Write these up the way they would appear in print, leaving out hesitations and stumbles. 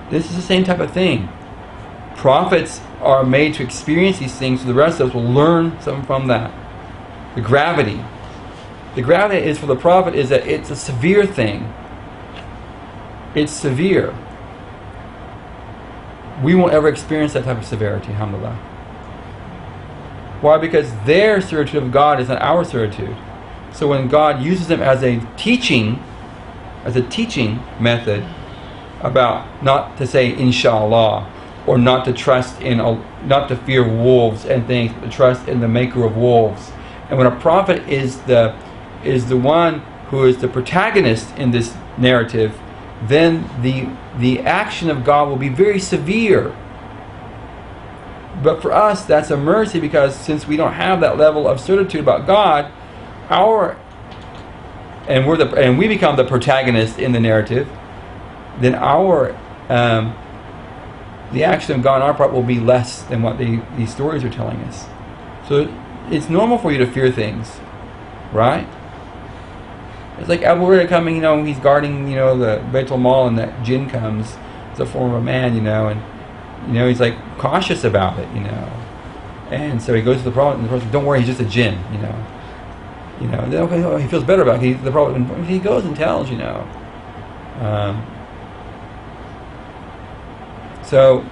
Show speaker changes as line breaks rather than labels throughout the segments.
This is the same type of thing. Prophets are made to experience these things, so the rest of us will learn something from that. The gravity. The gravity is for the prophet is that it's a severe thing. It's severe. We won't ever experience that type of severity, alhamdulillah. Why? Because their servitude of God is not our servitude. So when God uses them as a teaching method about not to say inshallah, or not to trust in, not to fear wolves and things, but to trust in the maker of wolves. And when a prophet is the one who is the protagonist in this narrative, then the action of God will be very severe. But for us, that's a mercy, because since we don't have that level of certitude about God, and we become the protagonist in the narrative, then the action of God on our part will be less than what these stories are telling us. So it's normal for you to fear things, right? It's like Abu Hurairah coming, he's guarding, the Baitul Mal, and that jinn comes as a form of a man, and he's like cautious about it, and so he goes to the Prophet, and the Prophet says, "Don't worry, he's just a jinn," Then, okay, he feels better about it. The Prophet, he goes and tells, So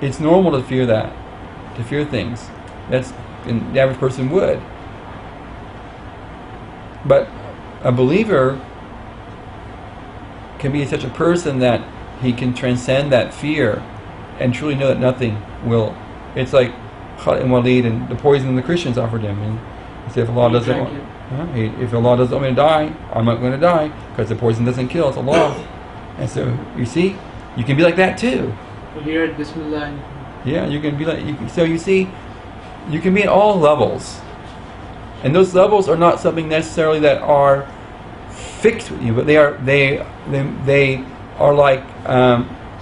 it's normal to fear that, to fear things. The average person would. But a believer can be such a person that he can transcend that fear and truly know that nothing will. It's like Khalid and Walid and the poison the Christians offered him. And he said, if Allah doesn't want me to die, I'm not going to die, because the poison doesn't kill. It's Allah. And so you see, you can be like that too.
Here at Bismillah.
Yeah, you can be like. So you see, you can be at all levels, and those levels are not something necessarily that are fixed with you, but they are like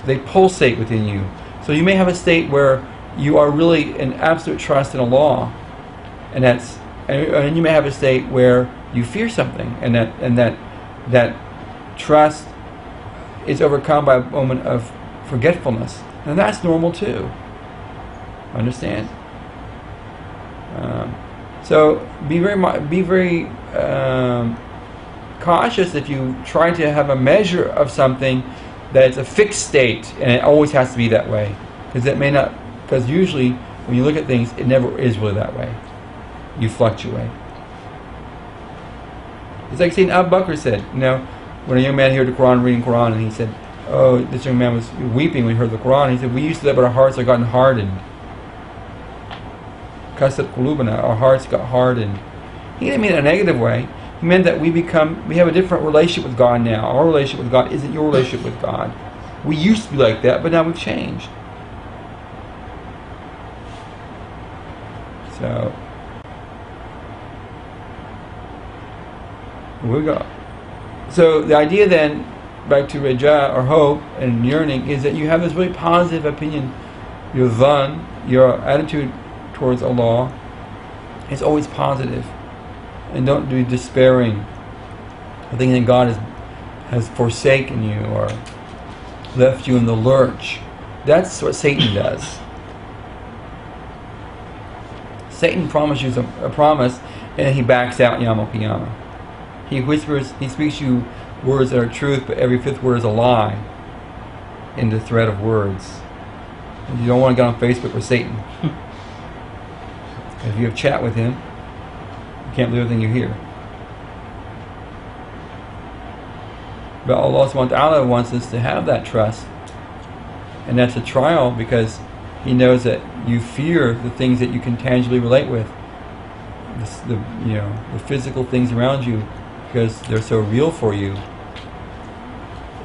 they pulsate within you. So you may have a state where you are really in absolute trust in Allah, and you may have a state where you fear something, and that trust is overcome by a moment of forgetfulness, and that's normal too. Understand? So be very cautious if you try to have a measure of something that it's a fixed state and it always has to be that way, because it may not. Because usually when you look at things, it never is really that way. You fluctuate. It's like Sayyidina Abu Bakr said, when a young man heard the Quran, reading Quran, and he said, oh, this young man was weeping when he heard the Quran. He said, we used to that, but our hearts have gotten hardened. Kasat qulubana, our hearts got hardened. He didn't mean it in a negative way. He meant that we have a different relationship with God now. Our relationship with God isn't your relationship with God. We used to be like that, but now we've changed. So, here we go. So the idea then, back to Raja, or hope and yearning, is that you have this really positive opinion. Your dhan, your attitude towards Allah, is always positive. And don't be despairing, or thinking that God has forsaken you or left you in the lurch. That's what Satan does. Satan promises you a promise, and he backs out Yawm al-Qiyamah. He whispers, he speaks you words that are truth, but every fifth word is a lie in the thread of words. And you don't want to get on Facebook with Satan. If you have chat with him, you can't believe everything you hear. But Allah subhanahu wa ta'ala wants us to have that trust. And that's a trial, because He knows that you fear the things that you can tangibly relate with. The physical things around you, because they're so real for you.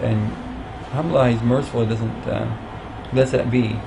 And alhamdulillah, He's merciful, He doesn't let that be.